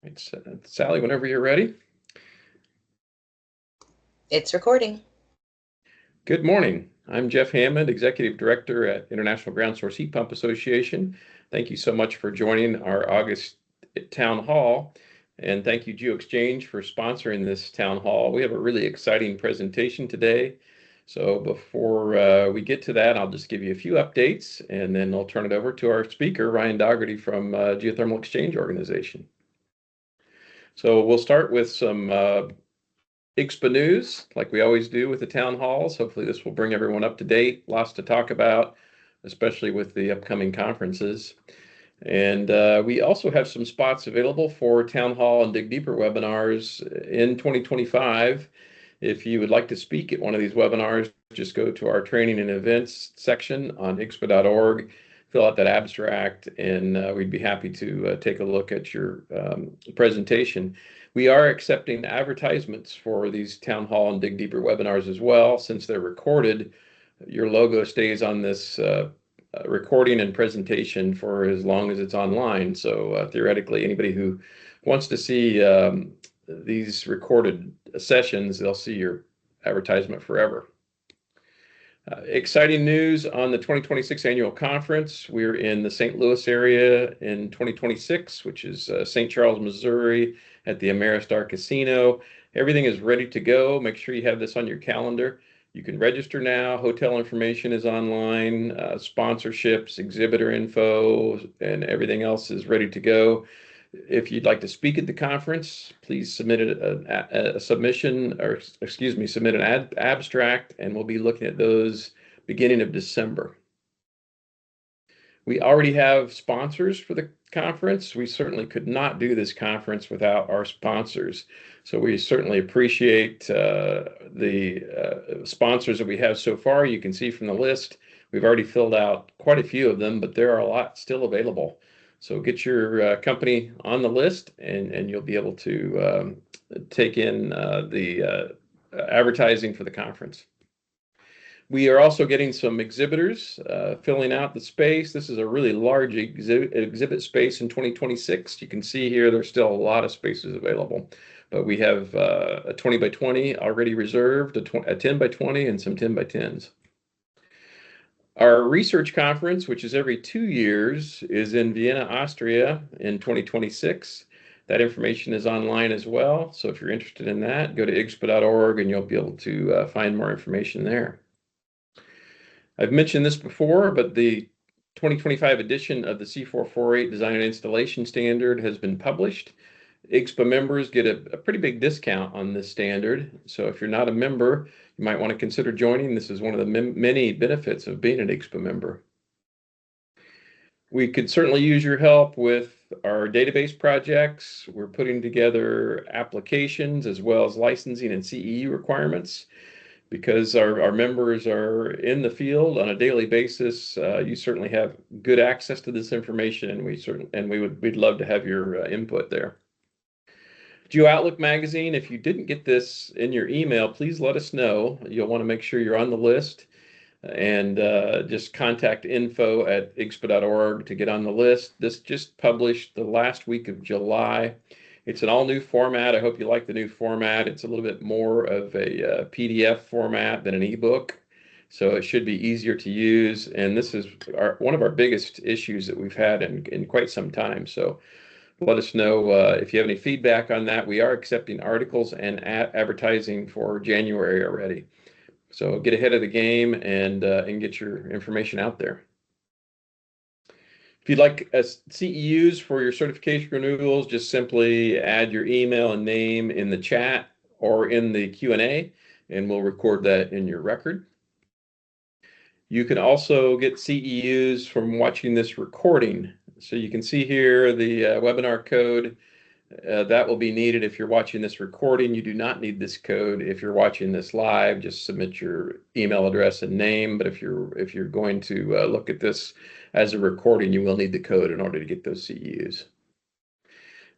It's Sally, whenever you're ready. It's recording. Good morning. I'm Jeff Hammond, Executive Director at International Ground Source Heat Pump Association. Thank you so much for joining our August Town Hall. And thank you, GeoExchange, for sponsoring this Town Hall. We have a really exciting presentation today. So before we get to that, I'll just give you a few updates, and then I'll turn it over to our speaker, Ryan Dougherty from Geothermal Exchange Organization. So we'll start with some IGSHPA news, like we always do with the town halls. Hopefully this will bring everyone up to date. Lots to talk about, especially with the upcoming conferences. And we also have some spots available for town hall and dig deeper webinars in 2025. If you would like to speak at one of these webinars, just go to our training and events section on IGSHPA.org, fill out that abstract, and we'd be happy to take a look at your presentation. We are accepting advertisements for these town hall and dig deeper webinars as well. Since they're recorded, your logo stays on this recording and presentation for as long as it's online. So theoretically, anybody who wants to see these recorded sessions, they'll see your advertisement forever. Exciting news on the 2026 annual conference. We're in the St. Louis area in 2026, which is St. Charles, Missouri, at the Ameristar Casino. Everything is ready to go. Make sure you have this on your calendar. You can register now. Hotel information is online, sponsorships, exhibitor info, and everything else is ready to go. If you'd like to speak at the conference, please submit a submission, or excuse me, submit an abstract, and we'll be looking at those beginning of December. We already have sponsors for the conference. We certainly could not do this conference without our sponsors. So we certainly appreciate the sponsors that we have so far. You can see from the list, we've already filled out quite a few of them, but there are a lot still available. So get your company on the list, and you'll be able to take in the advertising for the conference. We are also getting some exhibitors filling out the space. This is a really large exhibit space in 2026. You can see here there's still a lot of spaces available, but we have a 20 by 20 already reserved, a 10 by 20, and some 10 by 10s. Our research conference, which is every 2 years, is in Vienna, Austria in 2026. That information is online as well. So if you're interested in that, go to IGSHPA.org and you'll be able to find more information there. I've mentioned this before, but the 2025 edition of the C448 Design and Installation Standard has been published. IGSHPA members get a pretty big discount on this standard. So if you're not a member, you might want to consider joining. This is one of the many benefits of being an IGSHPA member. We could certainly use your help with our database projects. We're putting together applications as well as licensing and CEU requirements. Because our members are in the field on a daily basis, you certainly have good access to this information, and we'd love to have your input there. GeoOutlook magazine, if you didn't get this in your email, please let us know. You'll want to make sure you're on the list, and just contact info@igshpa.org to get on the list. This just published the last week of July. It's an all-new format. I hope you like the new format. It's a little bit more of a PDF format than an ebook, so it should be easier to use. And this is one of our biggest issues that we've had in quite some time. So let us know if you have any feedback on that. We are accepting articles and advertising for January already. So get ahead of the game and get your information out there. If you'd like CEUs for your certification renewals, just simply add your email and name in the chat or in the Q&A, and we'll record that in your record. You can also get CEUs from watching this recording. So you can see here the webinar code. That will be needed if you're watching this recording. You do not need this code if you're watching this live. Just submit your email address and name. But if you're going to look at this as a recording, you will need the code in order to get those CEUs.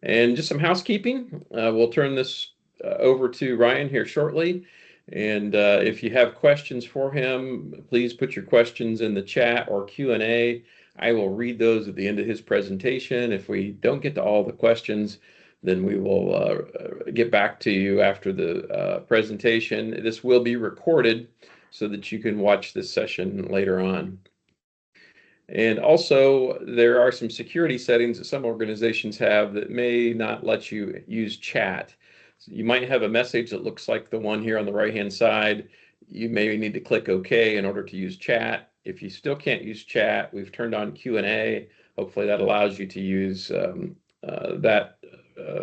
And just some housekeeping. We'll turn this over to Ryan here shortly. And if you have questions for him, please put your questions in the chat or Q&A. I will read those at the end of his presentation. If we don't get to all the questions, then we will get back to you after the presentation. This will be recorded so that you can watch this session later on. And also, there are some security settings that some organizations have that may not let you use chat. So you might have a message that looks like the one here on the right-hand side. You may need to click OK in order to use chat. If you still can't use chat, we've turned on Q&A. Hopefully that allows you to use that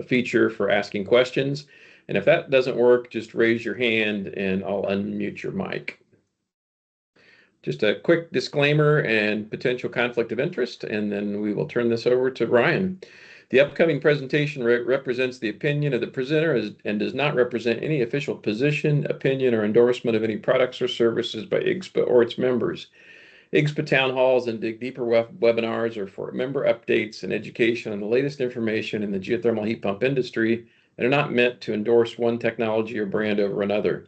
feature for asking questions. And if that doesn't work, just raise your hand and I'll unmute your mic. Just a quick disclaimer and potential conflict of interest, and then we will turn this over to Ryan. The upcoming presentation represents the opinion of the presenter and does not represent any official position, opinion, or endorsement of any products or services by IGSHPA or its members. IGSHPA town halls and Dig Deeper webinars are for member updates and education on the latest information in the geothermal heat pump industry and are not meant to endorse one technology or brand over another.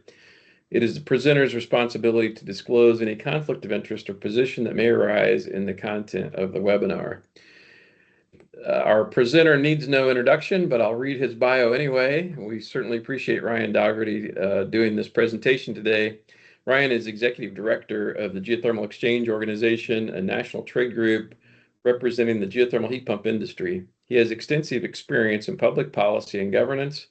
It is the presenter's responsibility to disclose any conflict of interest or position that may arise in the content of the webinar. Our presenter needs no introduction, but I'll read his bio anyway. We certainly appreciate Ryan Dougherty doing this presentation today. Ryan is Executive Director of the Geothermal Exchange Organization, a national trade group representing the geothermal heat pump industry. He has extensive experience in public policy and governance,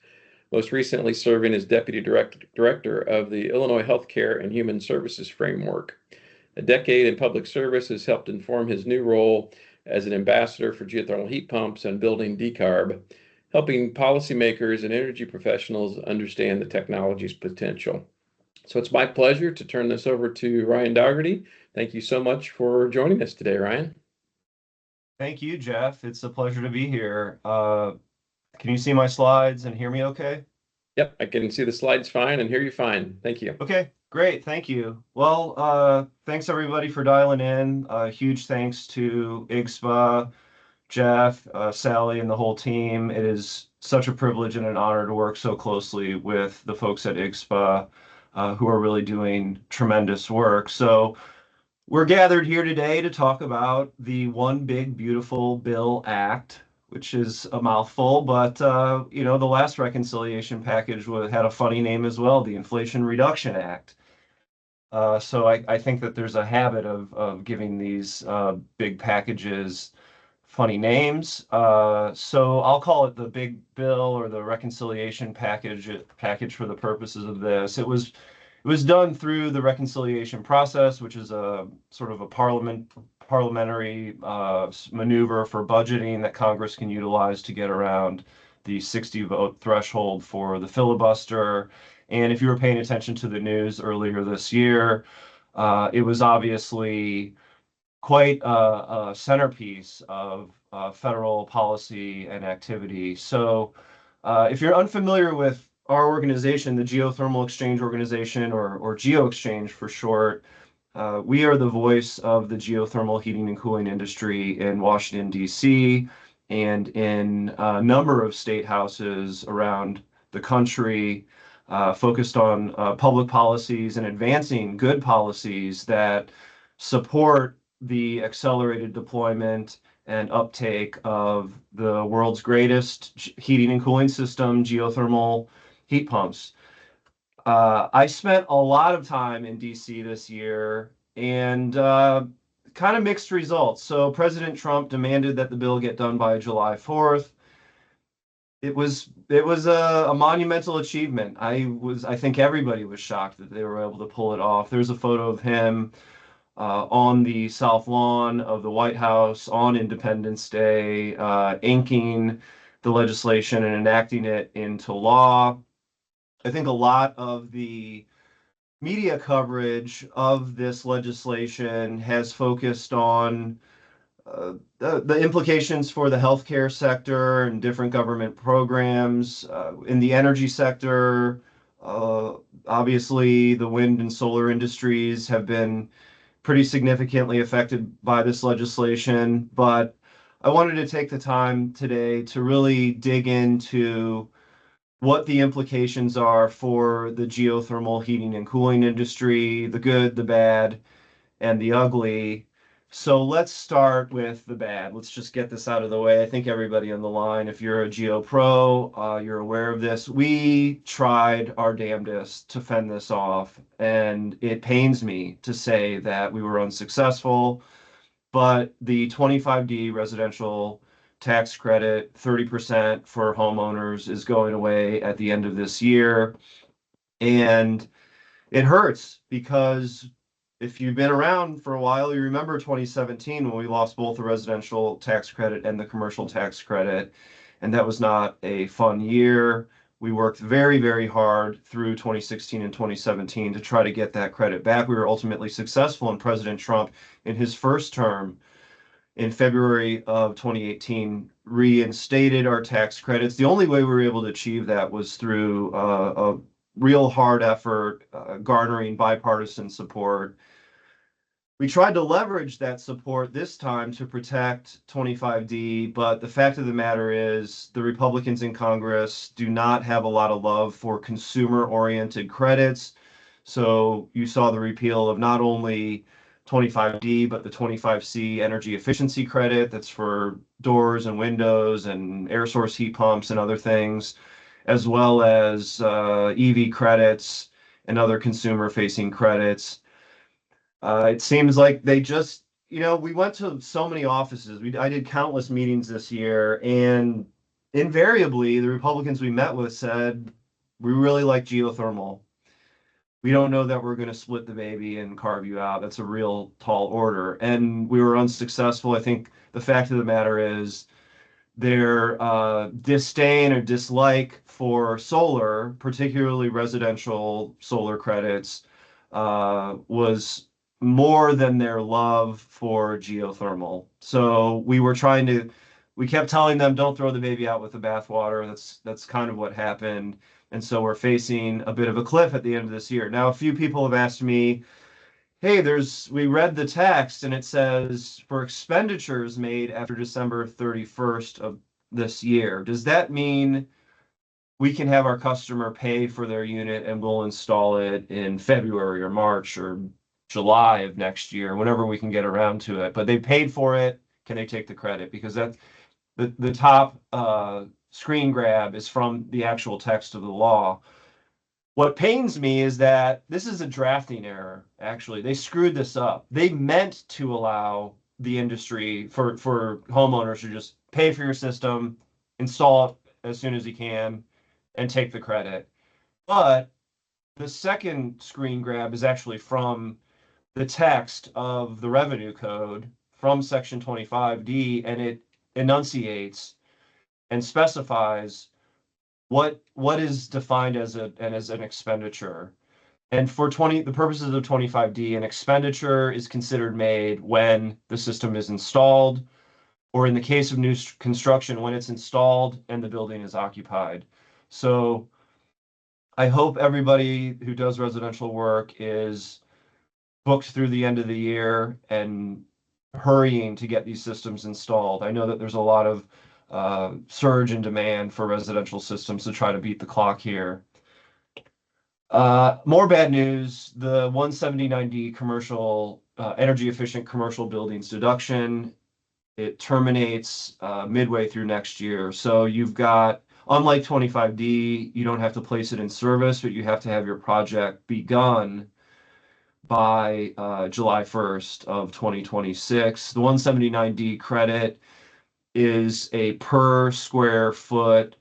most recently serving as Deputy Director of the Illinois Healthcare and Human Services Framework. A decade in public service has helped inform his new role as an ambassador for geothermal heat pumps and building decarb, helping policymakers and energy professionals understand the technology's potential. So it's my pleasure to turn this over to Ryan Dougherty. Thank you so much for joining us today, Ryan. Thank you, Jeff. It's a pleasure to be here. Can you see my slides and hear me okay? Yep, I can see the slides fine and hear you fine. Thank you. Okay, great. Thank you. Well, thanks everybody for dialing in. Huge thanks to IGSHPA, Jeff, Sally, and the whole team. It is such a privilege and an honor to work so closely with the folks at IGSHPA who are really doing tremendous work. So we're gathered here today to talk about the One Big Beautiful Bill Act, which is a mouthful, but the last reconciliation package had a funny name as well, the Inflation Reduction Act. So I think that there's a habit of giving these big packages funny names. So I'll call it the big bill or the reconciliation package for the purposes of this. It was done through the reconciliation process, which is a sort of a parliamentary maneuver for budgeting that Congress can utilize to get around the 60-vote threshold for the filibuster. And if you were paying attention to the news earlier this year, it was obviously quite a centerpiece of federal policy and activity. So if you're unfamiliar with our organization, the Geothermal Exchange Organization, or GeoExchange for short, we are the voice of the geothermal heating and cooling industry in Washington, D.C., and in a number of state houses around the country, focused on public policies and advancing good policies that support the accelerated deployment and uptake of the world's greatest heating and cooling system, geothermal heat pumps. I spent a lot of time in DC this year and kind of mixed results. So President Trump demanded that the bill get done by July 4th. It was a monumental achievement. I think everybody was shocked that they were able to pull it off. There's a photo of him on the South Lawn of the White House on Independence Day, inking the legislation and enacting it into law. I think a lot of the media coverage of this legislation has focused on the implications for the healthcare sector and different government programs. In the energy sector, obviously the wind and solar industries have been pretty significantly affected by this legislation, but I wanted to take the time today to really dig into what the implications are for the geothermal heating and cooling industry, the good, the bad, and the ugly, So let's start with the bad. Let's just get this out of the way. I think everybody on the line, if you're a Geo Pro, you're aware of this. We tried our damnedest to fend this off, and it pains me to say that we were unsuccessful. But the 25D residential tax credit, 30% for homeowners, is going away at the end of this year. And it hurts because if you've been around for a while, you remember 2017 when we lost both the residential tax credit and the commercial tax credit. And that was not a fun year. We worked very, very hard through 2016 and 2017 to try to get that credit back. We were ultimately successful, and President Trump, in his first term in February of 2018, reinstated our tax credits. The only way we were able to achieve that was through a real hard effort, garnering bipartisan support. We tried to leverage that support this time to protect 25D, but the fact of the matter is the Republicans in Congress do not have a lot of love for consumer-oriented credits. So you saw the repeal of not only 25D, but the 25C energy efficiency credit that's for doors and windows and air source heat pumps and other things, as well as EV credits and other consumer-facing credits. It seems like they just, we went to so many offices. I did countless meetings this year, and invariably, the Republicans we met with said, we really like geothermal. We don't know that we're going to split the baby and carve you out. That's a real tall order. And we were unsuccessful. I think the fact of the matter is their disdain or dislike for solar, particularly residential solar credits, was more than their love for geothermal. So we kept telling them, don't throw the baby out with the bathwater. That's kind of what happened. And so we're facing a bit of a cliff at the end of this year. Now, a few people have asked me, hey, we read the text and it says for expenditures made after December 31st of this year. Does that mean we can have our customer pay for their unit and we'll install it in February or March or July of next year, whenever we can get around to it? But they paid for it. Can they take the credit? Because that's the top screen grab is from the actual text of the law. What pains me is that this is a drafting error, actually. They screwed this up. They meant to allow the industry for homeowners to just pay for your system, install it as soon as you can, and take the credit. But the second screen grab is actually from the text of the revenue code from Section 25D, and it enunciates and specifies what is defined as an expenditure. And for the purposes of 25D, an expenditure is considered made when the system is installed, or in the case of new construction, when it's installed and the building is occupied. So I hope everybody who does residential work is booked through the end of the year and hurrying to get these systems installed. I know that there's a lot of surge in demand for residential systems to try to beat the clock here. More bad news, the 179D commercial energy efficient commercial buildings deduction, it terminates midway through next year. So you've got, unlike 25D, you don't have to place it in service, but you have to have your project begun by July 1st of 2026. The 179D credit is a per square foot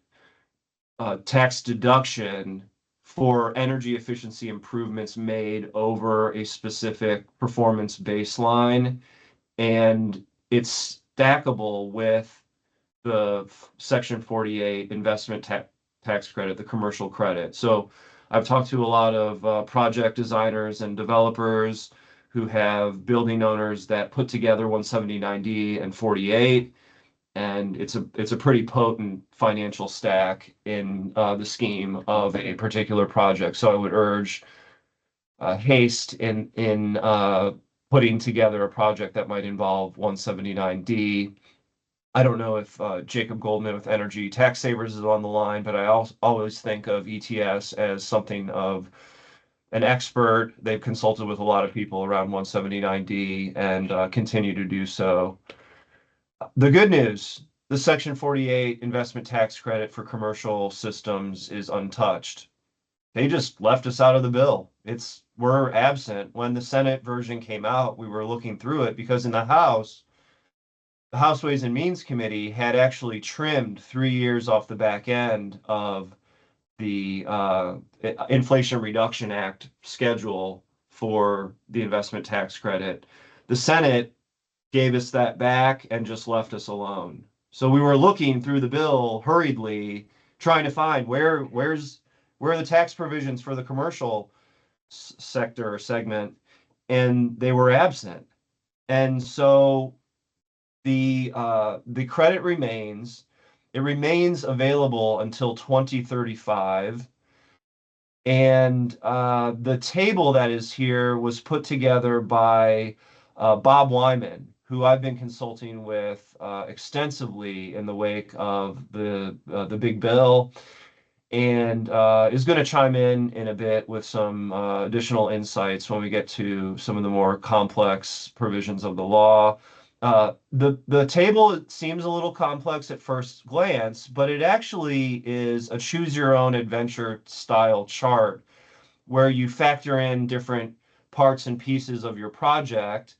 tax deduction for energy efficiency improvements made over a specific performance baseline, and it's stackable with the Section 48 investment tax credit, the commercial credit. So I've talked to a lot of project designers and developers who have building owners that put together 179D and 48, and it's a pretty potent financial stack in the scheme of a particular project. So I would urge haste in putting together a project that might involve 179D. I don't know if Jacob Goldman with Energy Tax Savers is on the line, but I always think of ETS as something of an expert. They've consulted with a lot of people around 179D and continue to do so. The good news, the Section 48 investment tax credit for commercial systems is untouched. They just left us out of the bill. We're absent. When the Senate version came out, we were looking through it because in the House Ways and Means Committee had actually trimmed 3 years off the back end of the Inflation Reduction Act schedule for the investment tax credit. The Senate gave us that back and just left us alone. So we were looking through the bill hurriedly, trying to find where are the tax provisions for the commercial sector or segment, and they were absent. And so the credit remains. It remains available until 2035. And the table that is here was put together by Bob Wyman, who I've been consulting with extensively in the wake of the big bill, and is going to chime in a bit with some additional insights when we get to some of the more complex provisions of the law. The table seems a little complex at first glance, but it actually is a choose your own adventure style chart where you factor in different parts and pieces of your project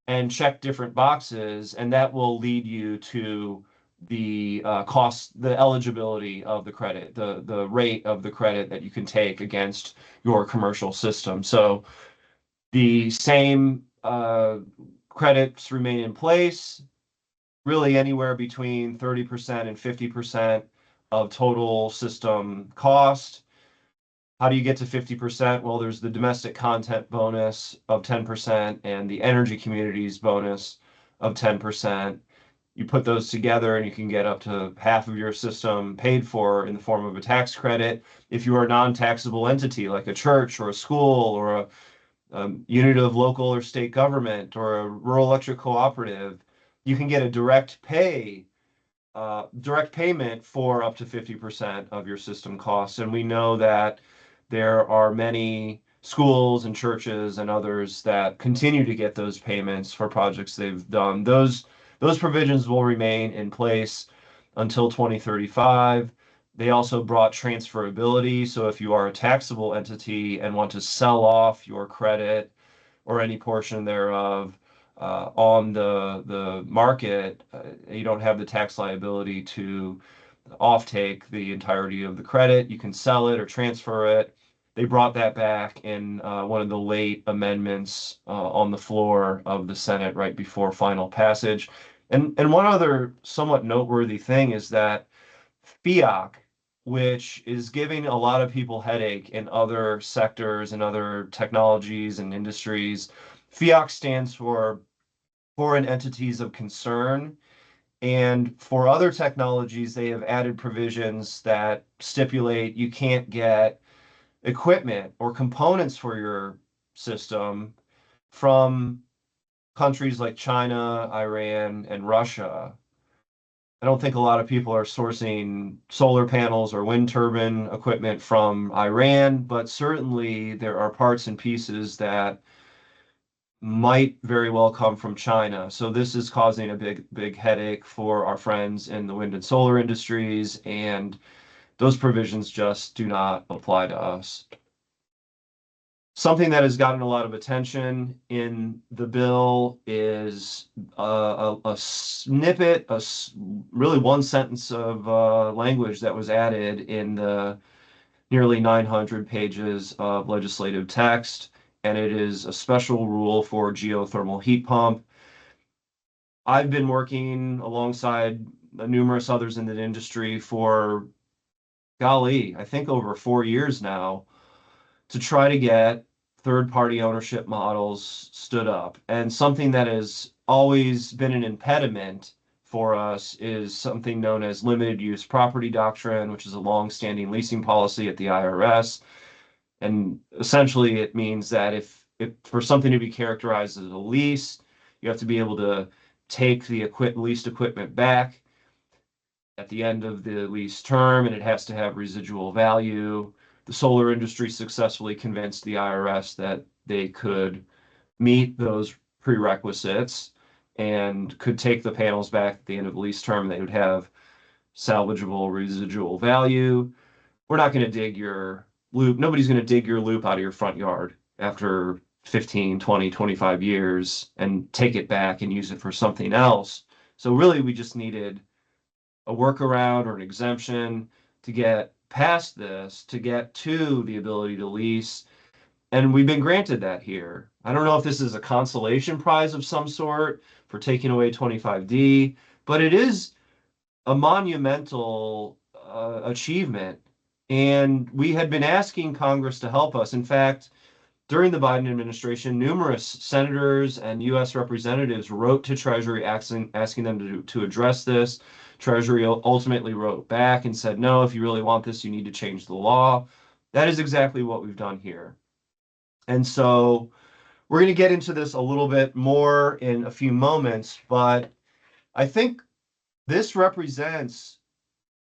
and check different boxes, and that will lead you to the cost, the eligibility of the credit, the rate of the credit that you can take against your commercial system. So the same credits remain in place, really anywhere between 30% and 50% of total system cost. How do you get to 50%? Well, there's the domestic content bonus of 10% and the energy communities bonus of 10%. You put those together and you can get up to half of your system paid for in the form of a tax credit. If you are a non-taxable entity like a church or a school or a unit of local or state government or a rural electric cooperative, you can get a direct payment for up to 50% of your system costs. And we know that there are many schools and churches and others that continue to get those payments for projects they've done. Those provisions will remain in place until 2035. They also brought transferability. So if you are a taxable entity and want to sell off your credit or any portion thereof on the market, you don't have the tax liability to offtake the entirety of the credit. You can sell it or transfer it. They brought that back in one of the late amendments on the floor of the Senate right before final passage. And one other somewhat noteworthy thing is that FIAC, which is giving a lot of people headache in other sectors and other technologies and industries, FIAC stands for Foreign Entities of Concern. And for other technologies, they have added provisions that stipulate you can't get equipment or components for your system from countries like China, Iran, and Russia. I don't think a lot of people are sourcing solar panels or wind turbine equipment from Iran, but certainly there are parts and pieces that might very well come from China. So this is causing a big headache for our friends in the wind and solar industries, and those provisions just do not apply to us. Something that has gotten a lot of attention in the bill is a snippet, really one sentence of language that was added in the nearly 900 pages of legislative text, and it is a special rule for geothermal heat pump. I've been working alongside numerous others in the industry for, golly, I think over 4 years now, to try to get third-party ownership models stood up. And something that has always been an impediment for us is something known as limited use property doctrine, which is a long-standing leasing policy at the IRS. And essentially, it means that if for something to be characterized as a lease, you have to be able to take the leased equipment back at the end of the lease term, and it has to have residual value. the solar industry successfully convinced the IRS that they could meet those prerequisites and could take the panels back at the end of the lease term. They would have salvageable residual value. We're not going to dig your loop. Nobody's going to dig your loop out of your front yard after 15, 20, 25 years and take it back and use it for something else. So really, we just needed a workaround or an exemption to get past this, to get to the ability to lease. And we've been granted that here. I don't know if this is a consolation prize of some sort for taking away 25D, but it is a monumental achievement. And we had been asking Congress to help us. In fact, during the Biden administration, numerous senators and U.S. representatives wrote to Treasury asking them to address this. Treasury ultimately wrote back and said, no, if you really want this, you need to change the law. That is exactly what we've done here. And so we're going to get into this a little bit more in a few moments, but I think this represents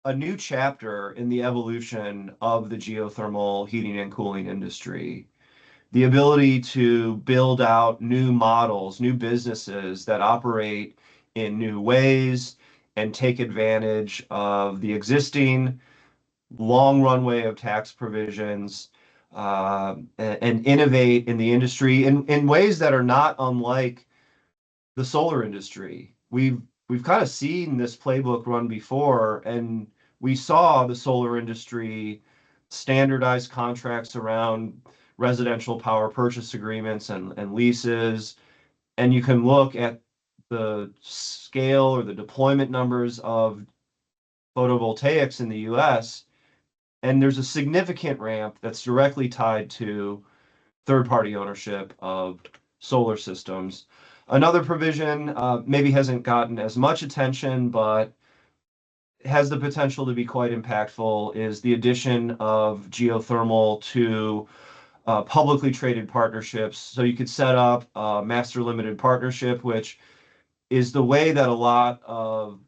a new chapter in the evolution of the geothermal heating and cooling industry. The ability to build out new models, new businesses that operate in new ways and take advantage of the existing long runway of tax provisions, and innovate in the industry in ways that are not unlike the solar industry. We've kind of seen this playbook run before, and we saw the solar industry standardize contracts around residential power purchase agreements and leases. And you can look at the scale or the deployment numbers of photovoltaics in the US, and there's a significant ramp that's directly tied to third-party ownership of solar systems. Another provision maybe hasn't gotten as much attention, but has the potential to be quite impactful is the addition of geothermal to publicly traded partnerships. So you could set up a master limited partnership, which is the way that a lot of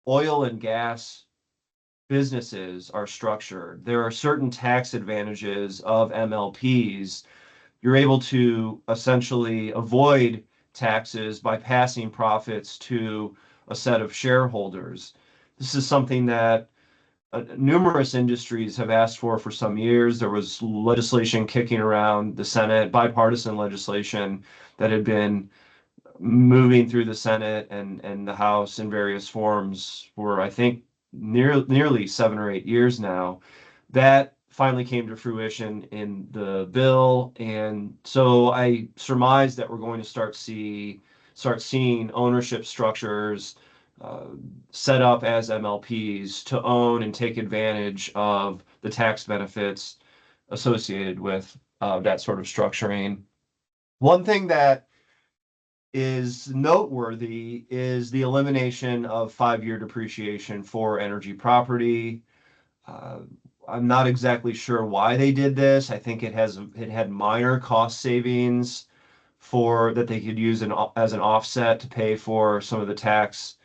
oil and gas businesses are structured. There are certain tax advantages of MLPs. You're able to essentially avoid taxes by passing profits to a set of shareholders. This is something that numerous industries have asked for some years. There was legislation kicking around the Senate, bipartisan legislation that had been moving through the Senate and the House in various forms for, I think, nearly 7 or 8 years now. That finally came to fruition in the bill, and so I surmise that we're going to start seeing ownership structures set up as MLPs to own and take advantage of the tax benefits associated with that sort of structuring. One thing that is noteworthy is the elimination of 5-year depreciation for energy property. I'm not exactly sure why they did this. I think it had minor cost savings for that they could use as an offset to pay for some of the tax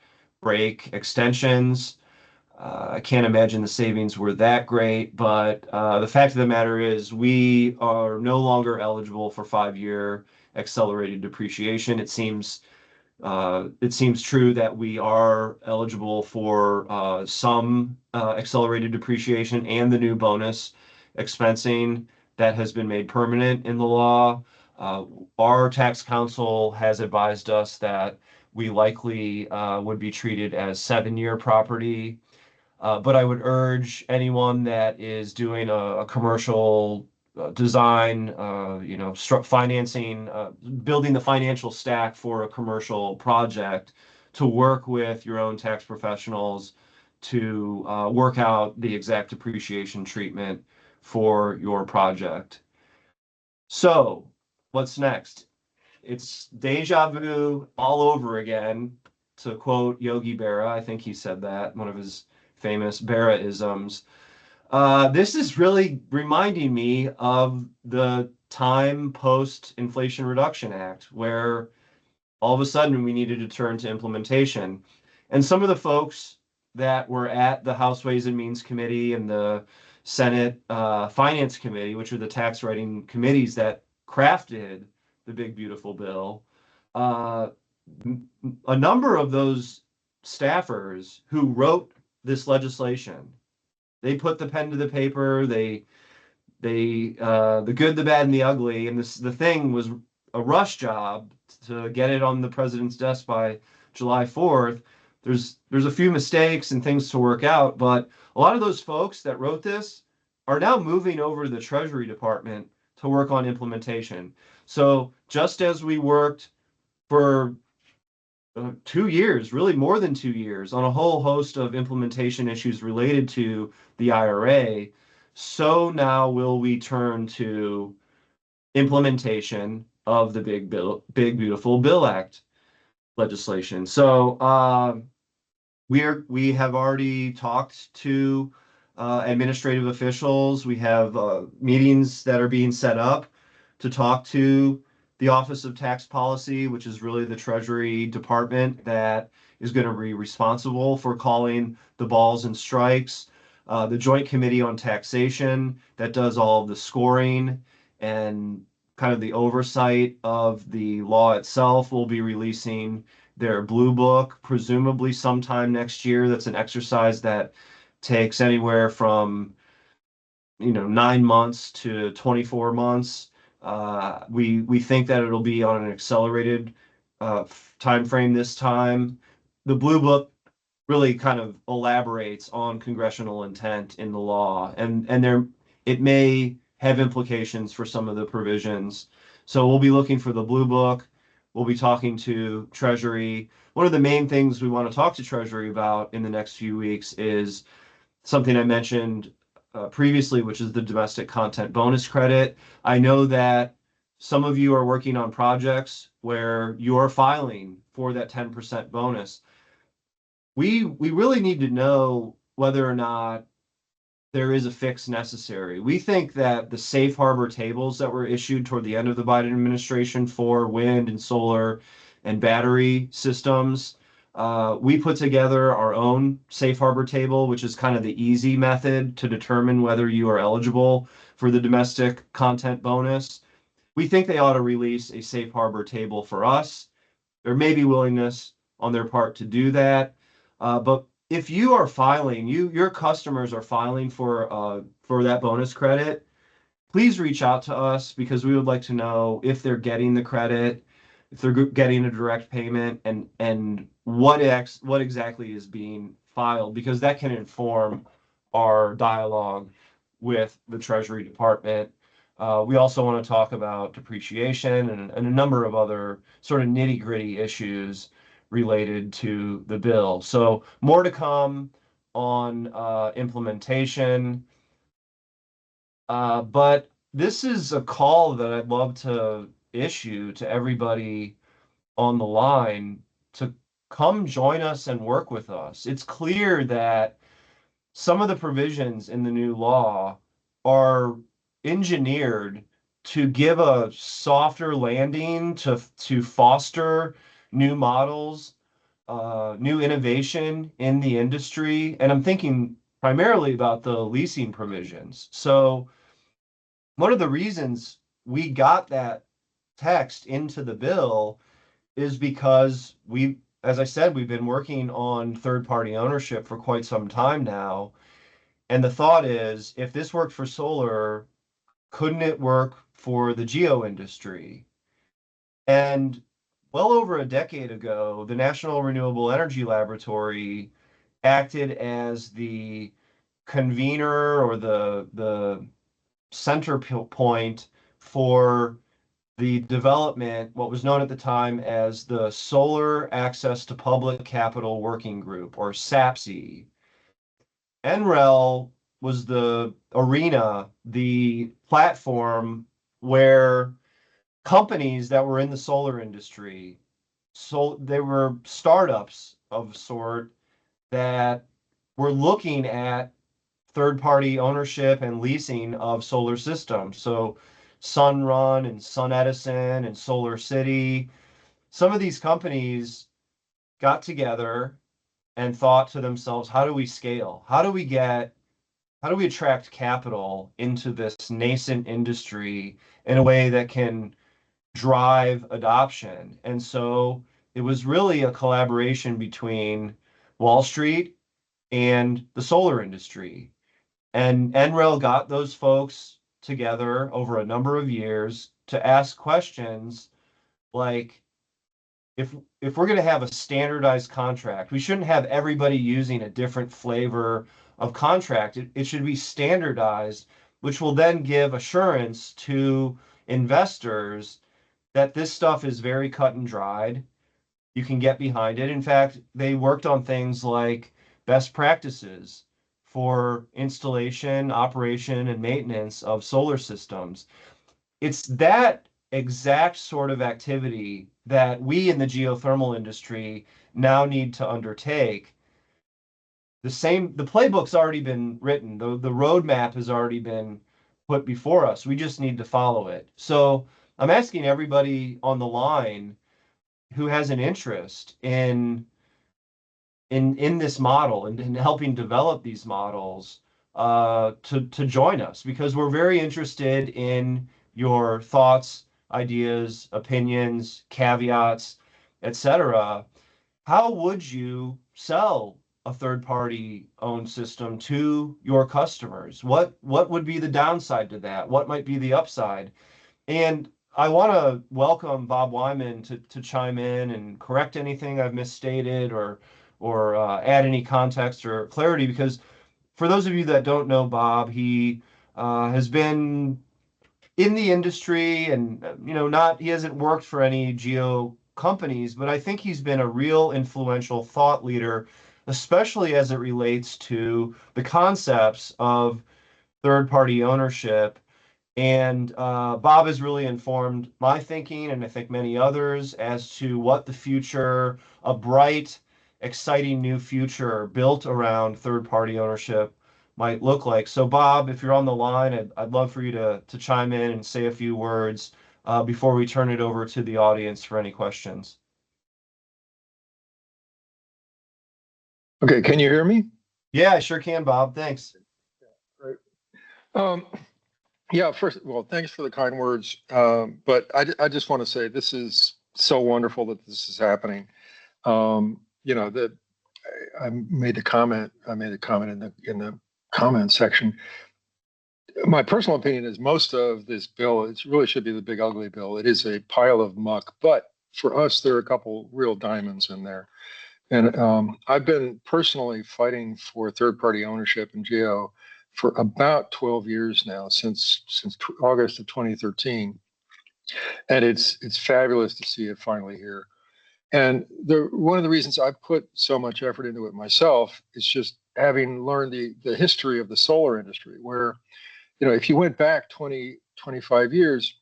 break extensions. I can't imagine the savings were that great, but the fact of the matter is we are no longer eligible for 5-year accelerated depreciation. It seems true that we are eligible for some accelerated depreciation and the new bonus expensing that has been made permanent in the law. Our tax counsel has advised us that we likely would be treated as 7-year property. But I would urge anyone that is doing a commercial design, financing, building the financial stack for a commercial project to work with your own tax professionals to work out the exact depreciation treatment for your project. So, what's next? It's deja vu all over again, to quote Yogi Berra. I think he said that, one of his famous Berra-isms. This is really reminding me of the time post-Inflation Reduction Act, where all of a sudden we needed to turn to implementation. And some of the folks that were at the House Ways and Means Committee and the Senate Finance Committee, which are the tax writing committees that crafted the big beautiful bill, uh, a number of those staffers who wrote this legislation, they put the pen to the paper. They the good, the bad, and the ugly, and the thing was a rush job to get it on the president's desk by July 4th. There's a few mistakes and things to work out, but a lot of those folks that wrote this are now moving over to the Treasury Department to work on implementation. So just as we worked for 2 years, really more than 2 years, on a whole host of implementation issues related to the IRA, so now will we turn to implementation of the Big Beautiful Bill Act legislation. So we have already talked to administrative officials. We have meetings that are being set up to talk to the Office of Tax Policy, which is really the Treasury Department that is going to be responsible for calling the balls and strikes. The Joint Committee on Taxation that does all of the scoring and kind of the oversight of the law itself will be releasing their blue book, presumably sometime next year. That's an exercise that takes anywhere from 9 months to 24 months. We think that it'll be on an accelerated time frame this time. The blue book really kind of elaborates on congressional intent in the law, and it may have implications for some of the provisions. So we'll be looking for the blue book. We'll be talking to Treasury. One of the main things we want to talk to Treasury about in the next few weeks is something I mentioned previously, which is the domestic content bonus credit. I know that some of you are working on projects where you're filing for that 10% bonus. We really need to know whether or not there is a fix necessary. We think that the safe harbor tables that were issued toward the end of the Biden administration for wind and solar and battery systems, we put together our own safe harbor table, which is kind of the easy method to determine whether you are eligible for the domestic content bonus. We think they ought to release a safe harbor table for us. There may be willingness on their part to do that. But if you are filing, your customers are filing for that bonus credit, please reach out to us because we would like to know if they're getting the credit, if they're getting a direct payment, and what exactly is being filed, because that can inform our dialogue with the Treasury Department. We also want to talk about depreciation and a number of other sort of nitty-gritty issues related to the bill. So more to come on implementation. But this is a call that I'd love to issue to everybody on the line to come join us and work with us. It's clear that some of the provisions in the new law are engineered to give a softer landing to foster new models, new innovation in the industry. And I'm thinking primarily about the leasing provisions. So one of the reasons we got that text into the bill is because as I said, we've been working on third-party ownership for quite some time now. And the thought is, if this worked for solar, couldn't it work for the geo industry? And well over a decade ago, the National Renewable Energy Laboratory acted as the convener or the center point for the development, what was known at the time as the Solar Access to Public Capital Working Group, or SAPC. NREL was the arena, the platform where companies that were in the solar industry, so they were startups of sort that were looking at third-party ownership and leasing of solar systems. So Sunrun and SunEdison and Solar City, some of these companies got together and thought to themselves, how do we scale? How do we get how do we attract capital into this nascent industry in a way that can drive adoption? And so it was really a collaboration between Wall Street and the solar industry. And NREL got those folks together over a number of years to ask questions like, if we're going to have a standardized contract, we shouldn't have everybody using a different flavor of contract. It should be standardized, which will then give assurance to investors that this stuff is very cut and dried. You can get behind it. In fact, they worked on things like best practices for installation, operation, and maintenance of solar systems. It's that exact sort of activity that we in the geothermal industry now need to undertake. The playbook's already been written, the roadmap has already been put before us. We just need to follow it. So I'm asking everybody on the line who has an interest in this model and in helping develop these models to join us, because we're very interested in your thoughts, ideas, opinions, caveats, etc. How would you sell a third-party owned system to your customers? What would be the downside to that? What might be the upside? And I want to welcome Bob Wyman to chime in and correct anything I've misstated or add any context or clarity, because for those of you that don't know Bob, he has been in the industry and not he hasn't worked for any geo companies, but I think he's been a real influential thought leader, especially as it relates to the concepts of third-party ownership. And Bob has really informed my thinking, and I think many others, as to what the future, a bright, exciting new future built around third-party ownership might look like. So, Bob, if you're on the line, I'd love for you to chime in and say a few words before we turn it over to the audience for any questions. Okay, can you hear me? Yeah, I sure can, Bob. Thanks. Great. Yeah, first, well, thanks for the kind words. But I just want to say this is so wonderful that this is happening. That I made the comment. I made a comment in the comment section. My personal opinion is most of this bill, it really should be the big ugly bill. It is a pile of muck, but for us, there are a couple real diamonds in there. And I've been personally fighting for third-party ownership in geo for about 12 years now, since August of 2013, and it's fabulous to see it finally here. And one of the reasons I put so much effort into it myself is just having learned the history of the solar industry, where if you went back 25 years,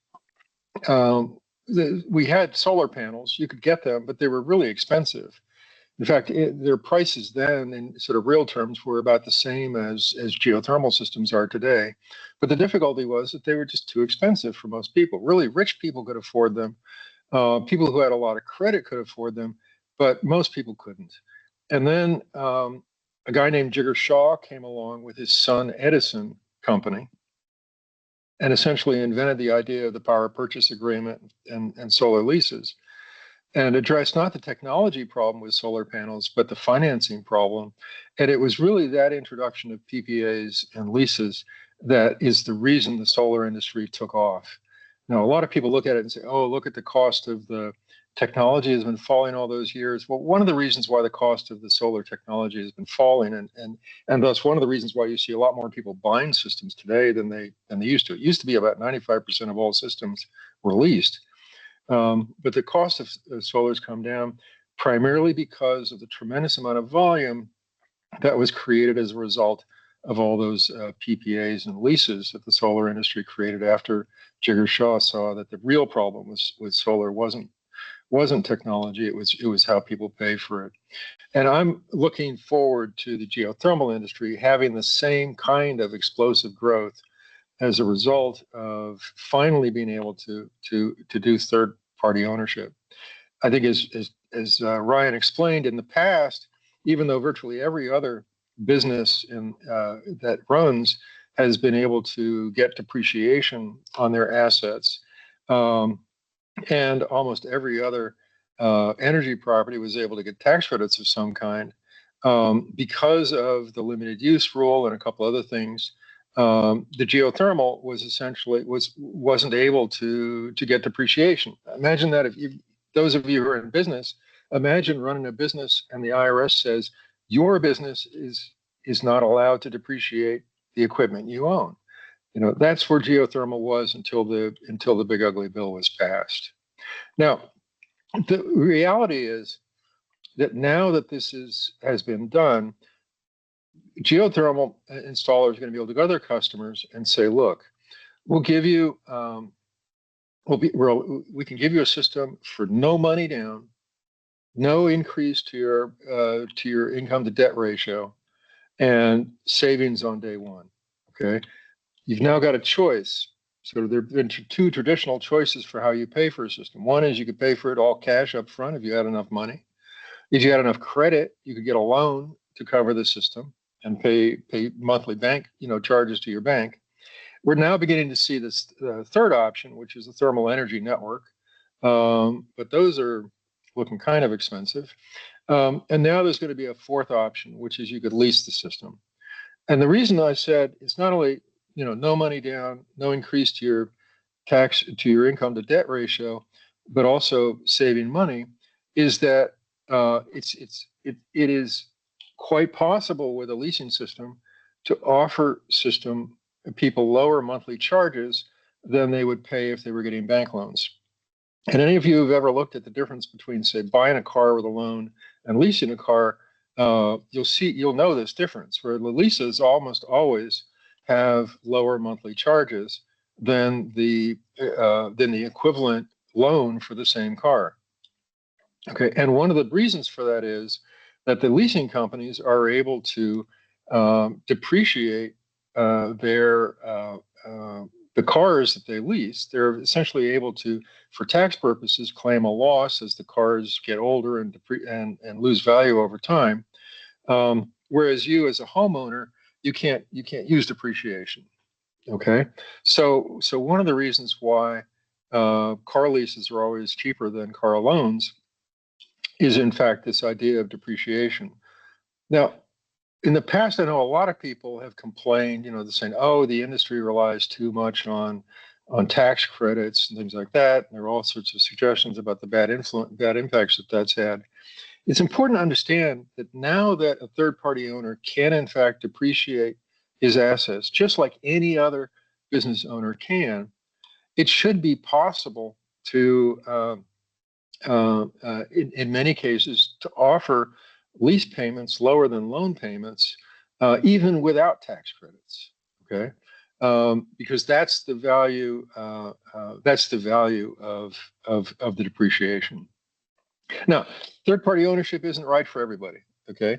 we had solar panels. You could get them, but they were really expensive. In fact, their prices then, in sort of real terms, were about the same as geothermal systems are today. But the difficulty was that they were just too expensive for most people. Really rich people could afford them. People who had a lot of credit could afford them, but most people couldn't. And then a guy named Jigger Shaw came along with his son Edison Company and essentially invented the idea of the power purchase agreement and solar leases, and addressed not the technology problem with solar panels, but the financing problem. And it was really that introduction of PPAs and leases that is the reason the solar industry took off. Now, a lot of people look at it and say, oh, look at the cost of the technology has been falling all those years. Well, one of the reasons why the cost of the solar technology has been falling, and thus one of the reasons why you see a lot more people buying systems today than they used to. It used to be about 95% of all systems were leased. But the cost of solar has come down primarily because of the tremendous amount of volume that was created as a result of all those PPAs and leases that the solar industry created after Jigger Shaw saw that the real problem with solar wasn't technology, it was how people pay for it. And I'm looking forward to the geothermal industry having the same kind of explosive growth as a result of finally being able to do third-party ownership. I think as Ryan explained, in the past, even though virtually every other business that runs has been able to get depreciation on their assets, and almost every other energy property was able to get tax credits of some kind because of the limited use rule and a couple other things. The geothermal was essentially wasn't able to get depreciation. Imagine that if those of you who are in business, imagine running a business and the IRS says your business is not allowed to depreciate the equipment you own. That's where geothermal was until the big ugly bill was passed. Now, the reality is that now that this has been done, geothermal installers are going to be able to go to their customers and say, look, we'll give you we can give you a system for no money down, no increase to your income to debt ratio, and savings on day one. Okay, you've now got a choice. So there have been two traditional choices for how you pay for a system. One is you could pay for it all cash up front if you had enough money. If you had enough credit, you could get a loan to cover the system and pay monthly bank charges to your bank. We're now beginning to see this third option, which is the thermal energy network, but those are looking kind of expensive. And now there's going to be a fourth option, which is you could lease the system. And the reason I said it's not only no money down, no increase to your income to debt ratio, but also saving money, is that it is quite possible with a leasing system to offer people lower monthly charges than they would pay if they were getting bank loans. And any of you who've ever looked at the difference between, say, buying a car with a loan and leasing a car, you'll know this difference, where the leases almost always have lower monthly charges than the equivalent loan for the same car. Okay, and one of the reasons for that is that the leasing companies are able to depreciate the cars that they lease. They're essentially able to, for tax purposes, claim a loss as the cars get older and lose value over time. Whereas you, as a homeowner, you can't use depreciation. Okay, so one of the reasons why car leases are always cheaper than car loans is, in fact, this idea of depreciation. Now, in the past, I know a lot of people have complained, they're saying, oh, the industry relies too much on tax credits and things like that. And there are all sorts of suggestions about the bad impacts that's had. It's important to understand that now that a third-party owner can, in fact, depreciate his assets, just like any other business owner can, it should be possible to, in many cases, to offer lease payments lower than loan payments, even without tax credits. Okay, because that's the value. That's the value of the depreciation. Now, third-party ownership isn't right for everybody. Okay,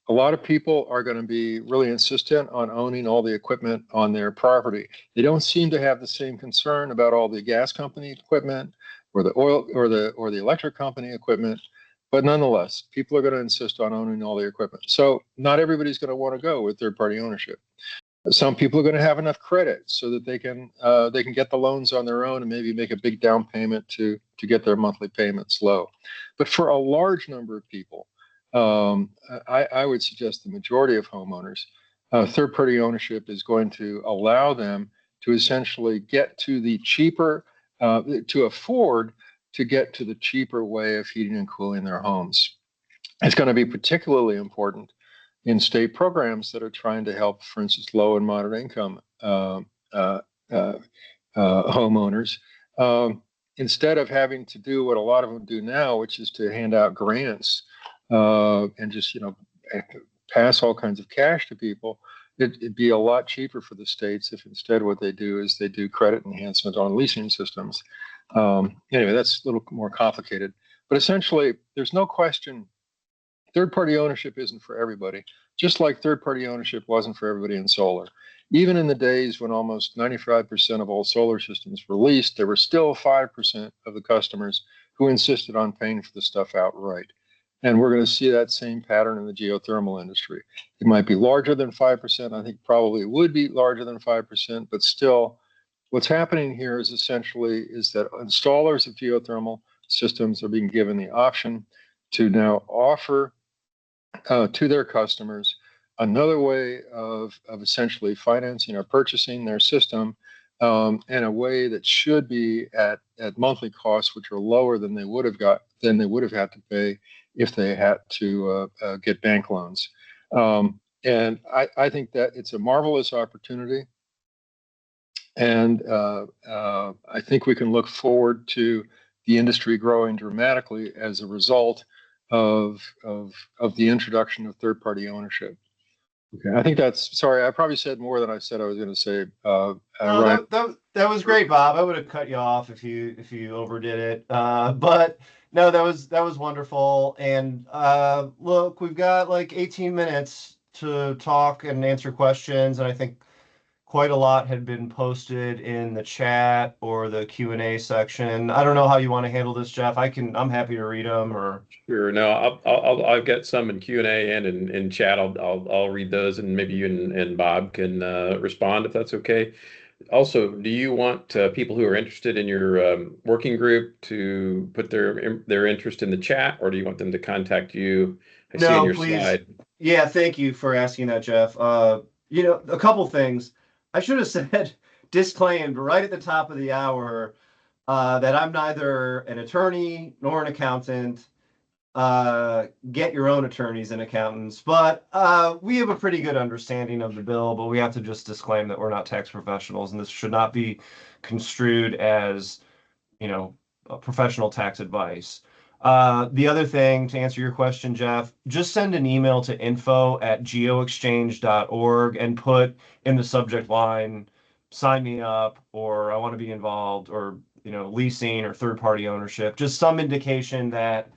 a lot of people are going to be really insistent on owning all the equipment on their property. They don't seem to have the same concern about all the gas company equipment or the oil or the electric company equipment. But nonetheless, people are going to insist on owning all the equipment. So not everybody's going to want to go with third-party ownership. Some people are going to have enough credit so that they can get the loans on their own and maybe make a big down payment to get their monthly payments low. But for a large number of people, I would suggest the majority of homeowners, third-party ownership is going to allow them to essentially get to the cheaper, to afford to get to the cheaper way of heating and cooling their homes. It's going to be particularly important in state programs that are trying to help, for instance, low and moderate income homeowners. Instead of having to do what a lot of them do now, which is to hand out grants and just pass all kinds of cash to people, it'd be a lot cheaper for the states if instead what they do is they do credit enhancement on leasing systems. Anyway, that's a little more complicated, but essentially there's no question third-party ownership isn't for everybody, just like third-party ownership wasn't for everybody in solar. Even in the days when almost 95% of all solar systems were leased, there were still 5% of the customers who insisted on paying for the stuff outright. And we're going to see that same pattern in the geothermal industry. It might be larger than 5%. I think probably it would be larger than 5%, but still, what's happening here is essentially is that installers of geothermal systems are being given the option to now offer to their customers another way of essentially financing or purchasing their system in a way that should be at monthly costs, which are lower than they would have had to pay if they had to get bank loans. And I think that it's a marvelous opportunity. And I think we can look forward to the industry growing dramatically as a result of the introduction of third-party ownership. Okay, I think sorry, I probably said more than I said I was going to say. No, Ryan. that was great, Bob. I would have cut you off if you overdid it. But no, that was wonderful. And look, we've got like 18 minutes to talk and answer questions, and I think quite a lot had been posted in the chat or the Q&A section. I don't know how you want to handle this, Jeff. I'm happy to read them or. Sure. No, I'll get some in Q&A and in chat. I'll read those, and maybe you and Bob can respond if that's okay. Also, do you want people who are interested in your working group to put their interest in the chat, or do you want them to contact you? I see in your Please. slide. Yeah, thank you for asking that, Jeff. A couple things. I should have said disclaimed right at the top of the hour that I'm neither an attorney nor an accountant. Get your own attorneys and accountants, but we have a pretty good understanding of the bill, but we have to just disclaim that we're not tax professionals, and this should not be construed as, professional tax advice. The other thing, to answer your question, Jeff, just send an email to info@geoexchange.org and put in the subject line, sign me up, or I want to be involved, or, leasing or third-party ownership, just some indication that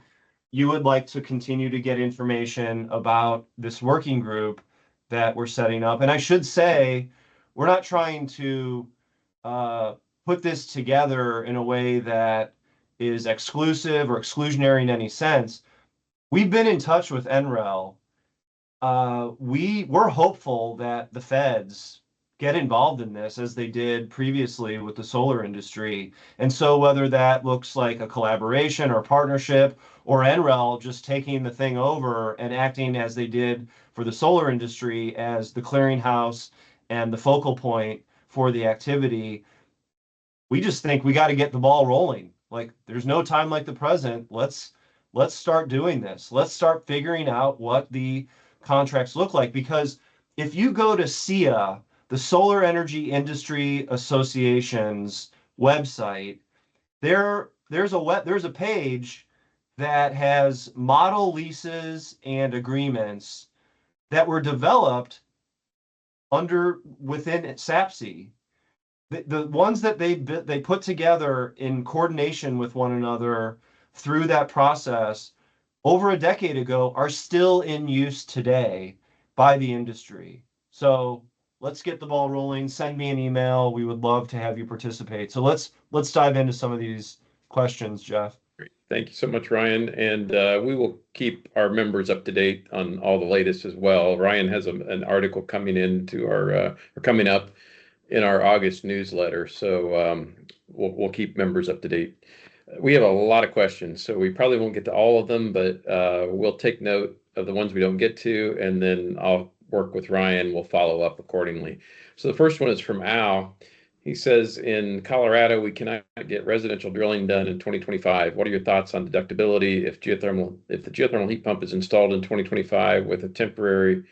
you would like to continue to get information about this working group that we're setting up. And I should say, we're not trying to put this together in a way that is exclusive or exclusionary in any sense. We've been in touch with NREL. We're hopeful that the feds get involved in this as they did previously with the solar industry. And so whether that looks like a collaboration or partnership, or NREL just taking the thing over and acting as they did for the solar industry as the clearinghouse and the focal point for the activity, we just think we got to get the ball rolling. Like, there's no time like the present. Let's start doing this. Let's start figuring out what the contracts look like. Because if you go to SEIA, the Solar Energy Industry Association's website, there's a page that has model leases and agreements that were developed within SAPC. The ones that they put together in coordination with one another through that process over a decade ago are still in use today by the industry. So let's get the ball rolling. Send me an email. We would love to have you participate. So let's dive into some of these questions, Jeff. Great. Thank you so much, Ryan. And we will keep our members up to date on all the latest as well. Ryan has an article coming coming up in our August newsletter. So we'll keep members up to date. We have a lot of questions, so we probably won't get to all of them, but we'll take note of the ones we don't get to, and then I'll work with Ryan. We'll follow up accordingly. So the first one is from Al. He says, in Colorado, we cannot get residential drilling done in 2025. What are your thoughts on deductibility if the geothermal heat pump is installed in 2025 with a temporary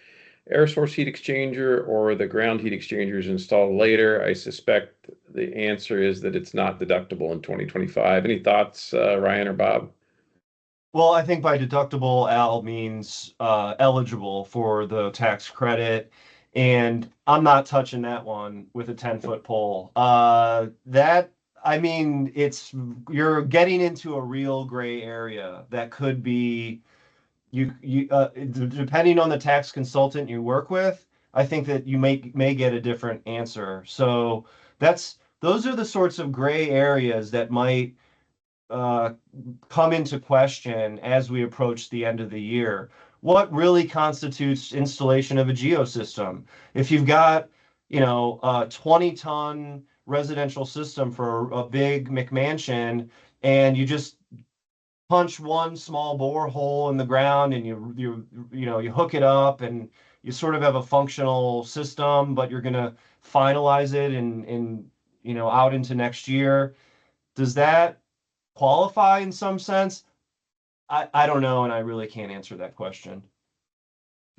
air source heat exchanger, or the ground heat exchanger is installed later? I suspect the answer is that it's not deductible in 2025. Any thoughts, Ryan or Bob? Well, I think by deductible, Al means eligible for the tax credit. And I'm not touching that one with a 10-foot pole. You're getting into a real gray area that could be, depending on the tax consultant you work with, I think that you may get a different answer. So those are the sorts of gray areas that might come into question as we approach the end of the year. What really constitutes installation of a geosystem? If you've got, a 20-ton residential system for a big McMansion, and you just punch one small bore hole in the ground and you hook it up and you sort of have a functional system, but you're going to finalize it in out into next year. Does that qualify in some sense? I don't know, and I really can't answer that question.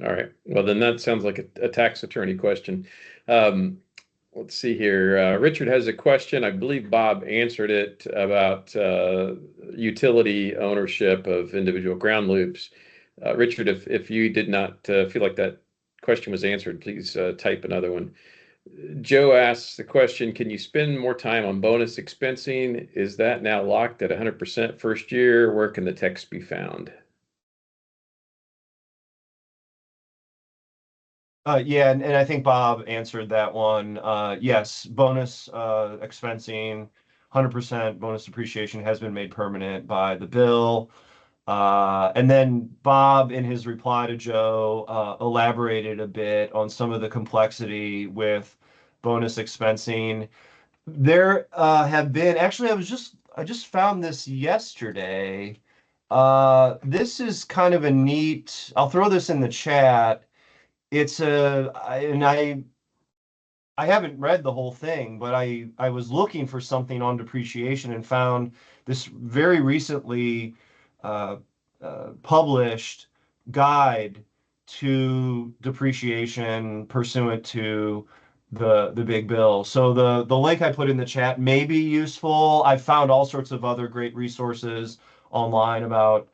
All right. Well, then that sounds like a tax attorney question. Let's see here. Richard has a question. I believe Bob answered it about utility ownership of individual ground loops. Richard, if you did not feel like that question was answered, please type another one. Joe asks the question, can you spend more time on bonus expensing? Is that now locked at 100% first year? Where can the text be found? Yeah, and I think Bob answered that one. Yes, bonus expensing, 100% bonus depreciation has been made permanent by the bill. And then Bob, in his reply to Joe, elaborated a bit on some of the complexity with bonus expensing. There have been, actually, I just found this yesterday. This is kind of a neat, I'll throw this in the chat. And I haven't read the whole thing, but I was looking for something on depreciation and found this very recently uh, published guide to depreciation pursuant to the big bill. So the link I put in the chat may be useful. I've found all sorts of other great resources online about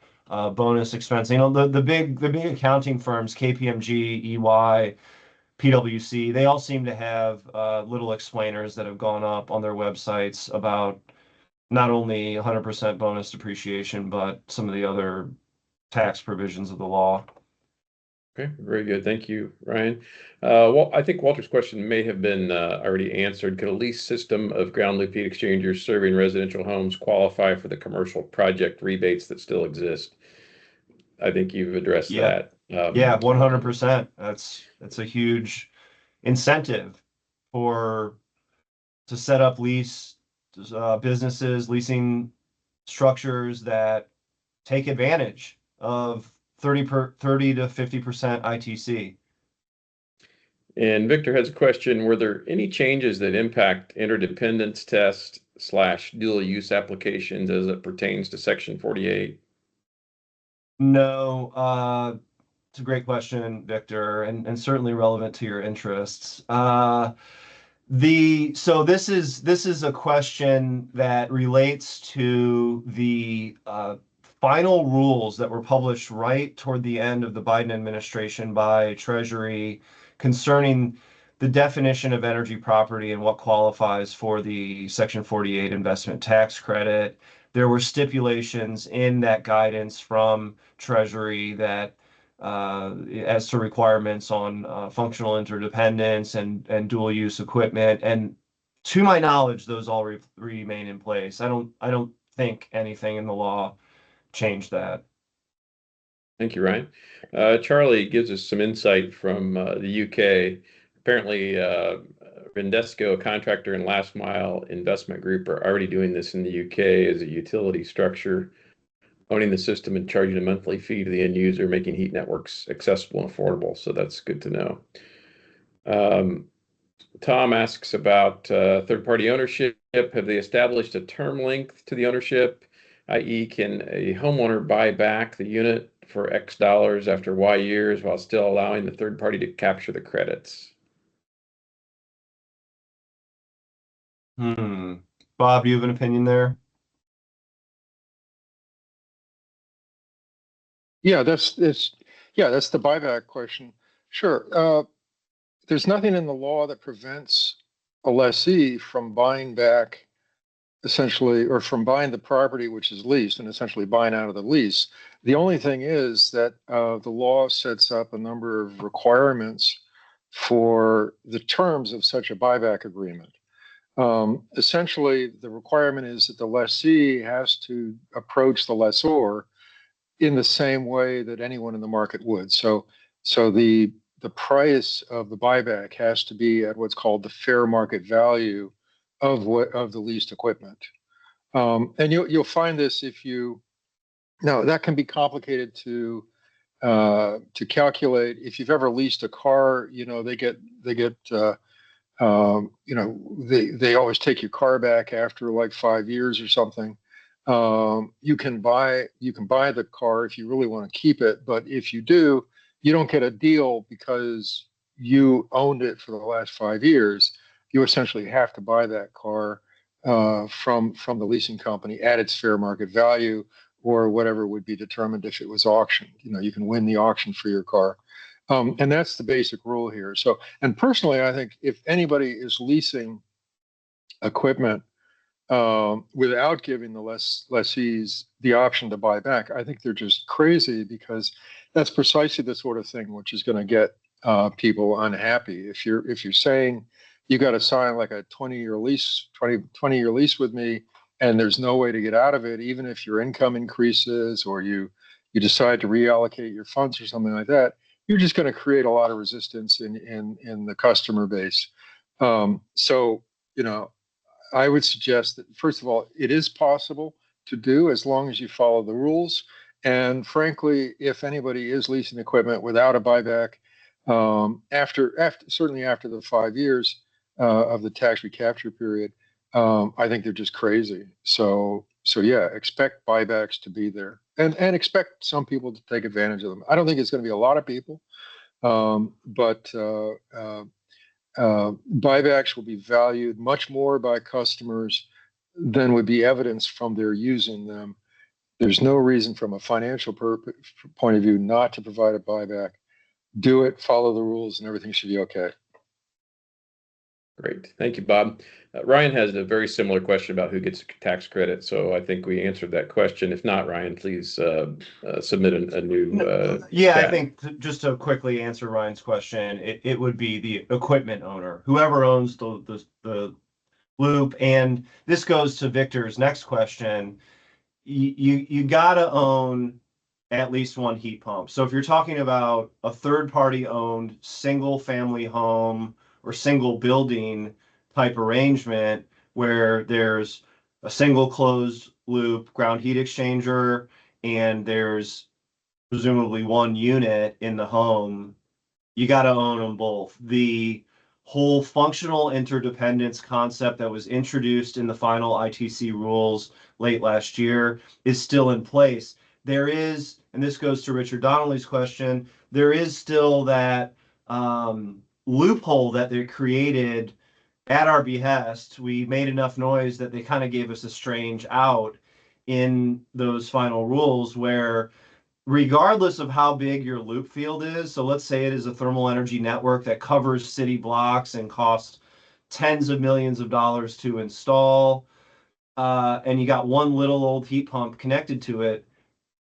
bonus expense. The big accounting firms, KPMG, EY, PwC, they all seem to have little explainers that have gone up on their websites about not only 100% bonus depreciation, but some of the other tax provisions of the law. Okay, very good. Thank you, Ryan. Well, I think Walter's question may have been already answered. Could a lease system of ground loop heat exchangers serving residential homes qualify for the commercial project rebates that still exist? I think you've addressed that. Yeah, 100%. That's a huge incentive to set up lease businesses, leasing structures that take advantage of 30 to 50% ITC. And Victor has a question. Were there any changes that impact interdependence test / dual use applications as it pertains to Section 48? No, it's a great question, Victor, and certainly relevant to your interests. So this is a question that relates to the final rules that were published right toward the end of the Biden administration by Treasury concerning the definition of energy property and what qualifies for the Section 48 investment tax credit. There were stipulations in that guidance from Treasury that as to requirements on functional interdependence and dual use equipment. And to my knowledge, those all remain in place. I don't think anything in the law changed that. Thank you, Ryan. Charlie gives us some insight from the UK. Apparently, Rendesco, a contractor and last mile investment group, are already doing this in the UK as a utility structure, owning the system and charging a monthly fee to the end user, making heat networks accessible and affordable. So that's good to know. Tom asks about third-party ownership. Have they established a term length to the ownership? I.e., can a homeowner buy back the unit for X dollars after Y years while still allowing the third party to capture the credits? Bob, do you have an opinion there? Yeah, that's the buyback question. Sure. There's nothing in the law that prevents a lessee from buying back essentially, or from buying the property which is leased and essentially buying out of the lease. The only thing is that the law sets up a number of requirements for the terms of such a buyback agreement. Essentially, the requirement is that the lessee has to approach the lessor in the same way that anyone in the market would. So the price of the buyback has to be at what's called the fair market value of the leased equipment. And you'll find this if you now that can be complicated to calculate. If you've ever leased a car, they get they always take your car back after like 5 years or something. You can buy the car if you really want to keep it, but if you do, you don't get a deal because you owned it for the last 5 years. You essentially have to buy that car from the leasing company at its fair market value or whatever would be determined if it was auctioned. You can win the auction for your car. And that's the basic rule here. So, and personally, I think if anybody is leasing equipment without giving the lessees the option to buy back, I think they're just crazy, because that's precisely the sort of thing which is going to get people unhappy. If you're saying you got to sign like a 20-year lease with me, and there's no way to get out of it, even if your income increases or you decide to reallocate your funds or something like that, you're just going to create a lot of resistance in the customer base. So, I would suggest that, first of all, it is possible to do as long as you follow the rules. And frankly, if anybody is leasing equipment without a buyback, certainly after the 5 years of the tax recapture period, I think they're just crazy. So yeah, expect buybacks to be there, and expect some people to take advantage of them. I don't think it's going to be a lot of people, but buybacks will be valued much more by customers than would be evidenced from their using them. There's no reason from a financial point of view not to provide a buyback. Do it, follow the rules, and everything should be okay. Great. Thank you, Bob. Ryan has a very similar question about who gets tax credit, so I think we answered that question. If not, Ryan, please submit a new Yeah, chat. I think just to quickly answer Ryan's question, it would be the equipment owner, whoever owns the loop. And this goes to Victor's next question. You gotta own at least one heat pump. So if you're talking about a third-party owned single family home or single building type arrangement where there's a single closed loop ground heat exchanger and there's presumably one unit in the home, you got to own them both. The whole functional interdependence concept that was introduced in the final ITC rules late last year is still in place. There is, and this goes to Richard Donnelly's question, there is still that loophole that they created at our behest. We made enough noise that they kind of gave us a strange out in those final rules where, regardless of how big your loop field is, so let's say it is a thermal energy network that covers city blocks and costs tens of millions of dollars to install, and you got one little old heat pump connected to it,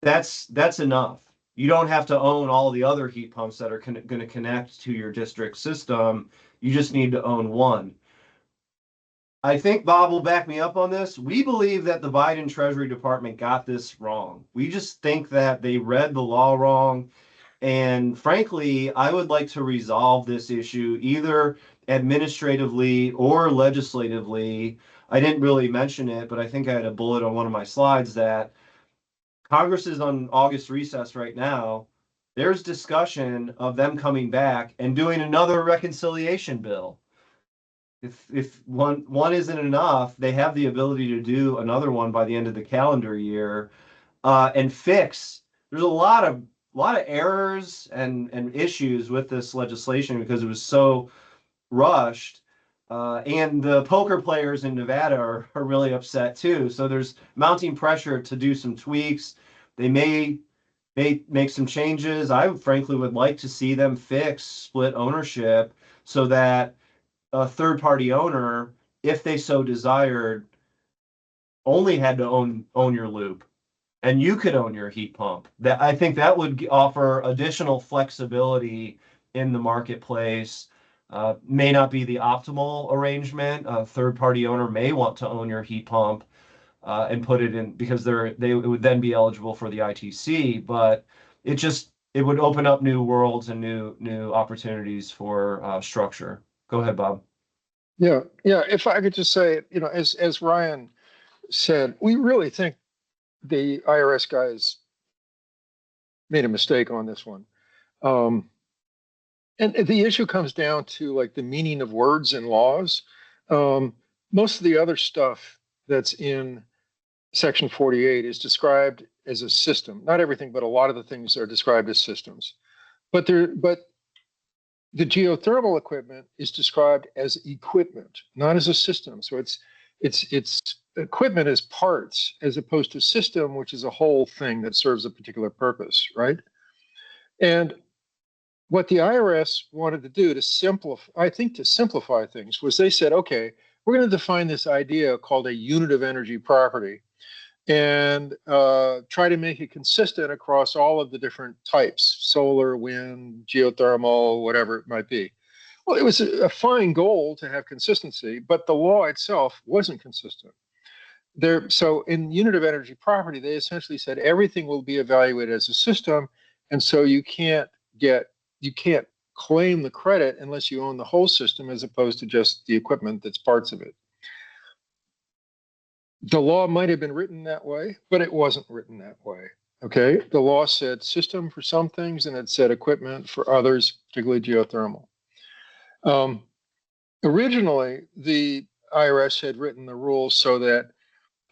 that's enough. You don't have to own all the other heat pumps that are going to connect to your district system. You just need to own one. I think Bob will back me up on this. We believe that the Biden Treasury Department got this wrong. We just think that they read the law wrong. And frankly, I would like to resolve this issue either administratively or legislatively. I didn't really mention it, but I think I had a bullet on one of my slides that Congress is on August recess right now. There's discussion of them coming back and doing another reconciliation bill. If one isn't enough, they have the ability to do another one by the end of the calendar year, and fix. There's a lot of errors and issues with this legislation because it was so rushed, and the poker players in Nevada are really upset too. So there's mounting pressure to do some tweaks. They may make some changes. I frankly would like to see them fix split ownership so that a third-party owner, if they so desired, only had to own your loop, and you could own your heat pump. That, I think that would offer additional flexibility in the marketplace. May not be the optimal arrangement. A third-party owner may want to own your heat pump and put it in because they would then be eligible for the ITC, but it would open up new worlds and new opportunities for structure. Go ahead, Bob. Yeah, yeah. If I could just say, as Ryan said, we really think the IRS guys made a mistake on this one. And the issue comes down to like the meaning of words and laws. Most of the other stuff that's in Section 48 is described as a system. Not everything, but a lot of the things are described as systems. But the geothermal equipment is described as equipment, not as a system. So it's equipment as parts, as opposed to system, which is a whole thing that serves a particular purpose, right? And what the IRS wanted to do to simplify things was they said, okay, we're going to define this idea called a unit of energy property and try to make it consistent across all of the different types, solar, wind, geothermal, whatever it might be. Well, it was a fine goal to have consistency, but the law itself wasn't consistent. So in unit of energy property, they essentially said everything will be evaluated as a system, and so you can't claim the credit unless you own the whole system as opposed to just the equipment that's parts of it. The law might have been written that way, but it wasn't written that way. Okay, the law said system for some things, and it said equipment for others, particularly geothermal. Originally, the IRS had written the rules so that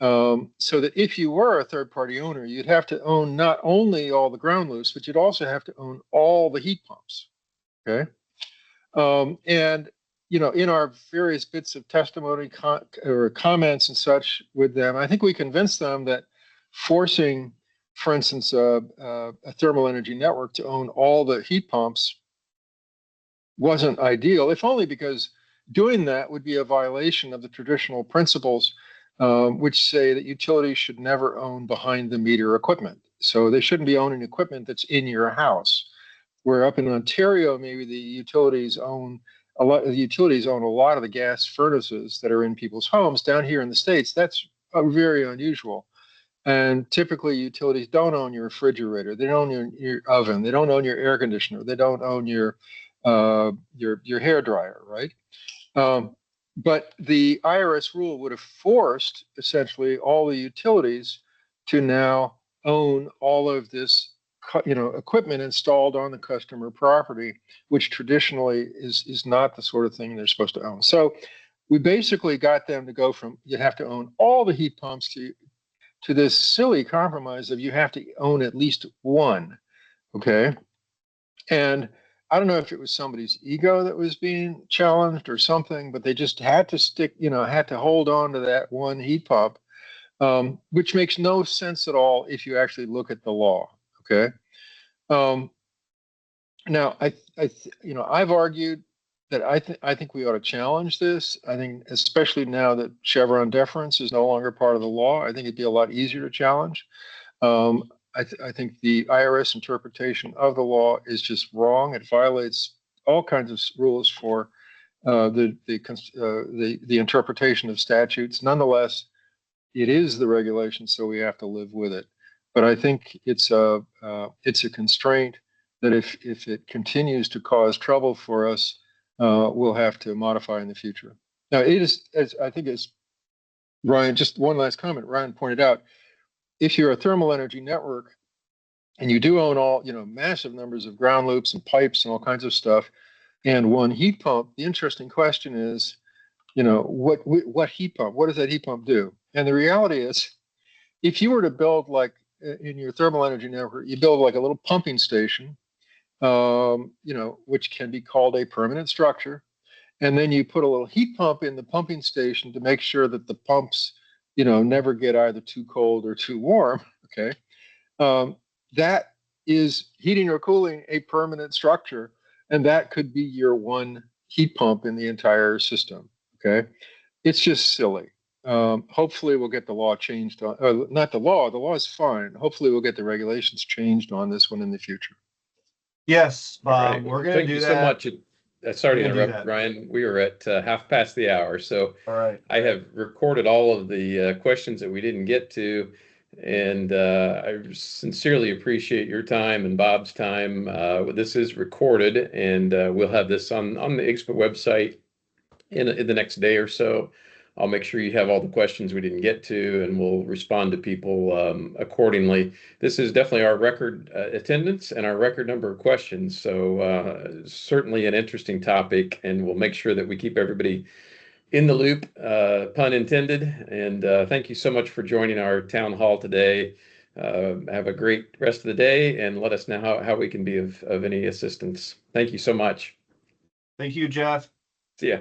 if you were a third-party owner, you'd have to own not only all the ground loops, but you'd also have to own all the heat pumps. Okay, and in our various bits of testimony or comments and such with them, I think we convinced them that forcing, for instance, a thermal energy network to own all the heat pumps wasn't ideal, if only because doing that would be a violation of the traditional principles, which say that utilities should never own behind the meter equipment. So they shouldn't be owning equipment that's in your house. Where up in Ontario, maybe the utilities own a lot of the gas furnaces that are in people's homes. Down here in the States, that's very unusual. And typically utilities don't own your refrigerator, they don't own your oven, they don't own your air conditioner, they don't own your hair dryer, right? But the IRS rule would have forced essentially all the utilities to now own all of this equipment installed on the customer property, which traditionally is not the sort of thing they're supposed to own. So we basically got them to go from you have to own all the heat pumps to this silly compromise of you have to own at least one. Okay. And I don't know if it was somebody's ego that was being challenged or something, but they just had to had to hold on to that one heat pump, which makes no sense at all if you actually look at the law. Okay. Now, I've argued that I think we ought to challenge this. I think, especially now that Chevron deference is no longer part of the law, I think it'd be a lot easier to challenge. I think the IRS interpretation of the law is just wrong. It violates all kinds of rules for the interpretation of statutes. Nonetheless, it is the regulation, so we have to live with it. But I think it's a constraint that if it continues to cause trouble for us, we'll have to modify in the future. Now, it is, as Ryan, just one last comment, Ryan pointed out, if you're a thermal energy network and you do own all, massive numbers of ground loops and pipes and all kinds of stuff, and one heat pump, the interesting question is, what heat pump? What does that heat pump do? And the reality is, if you were to build like in your thermal energy network, you build like a little pumping station, which can be called a permanent structure. And then you put a little heat pump in the pumping station to make sure that the pumps, never get either too cold or too warm. Okay. That is heating or cooling a permanent structure. And that could be your one heat pump in the entire system. Okay. It's just silly. Hopefully we'll get the law changed on, not the law is fine. Hopefully we'll get the regulations changed on this one in the future. Yes, Bob, Right. we're going to do that. Thank you so much. sorry to We can do interrupt, that. Ryan. We are at half past the hour, so All right. I have recorded all of the questions that we didn't get to, and I sincerely appreciate your time and Bob's time. This is recorded, and we'll have this on the IGSHPA website in the next day or so. I'll make sure you have all the questions we didn't get to, and we'll respond to people accordingly. This is definitely our record attendance and our record number of questions. So certainly an interesting topic, and we'll make sure that we keep everybody in the loop, pun intended. And thank you so much for joining our town hall today. Have a great rest of the day, and let us know how we can be of any assistance. Thank you so much. Thank you, Jeff. See ya.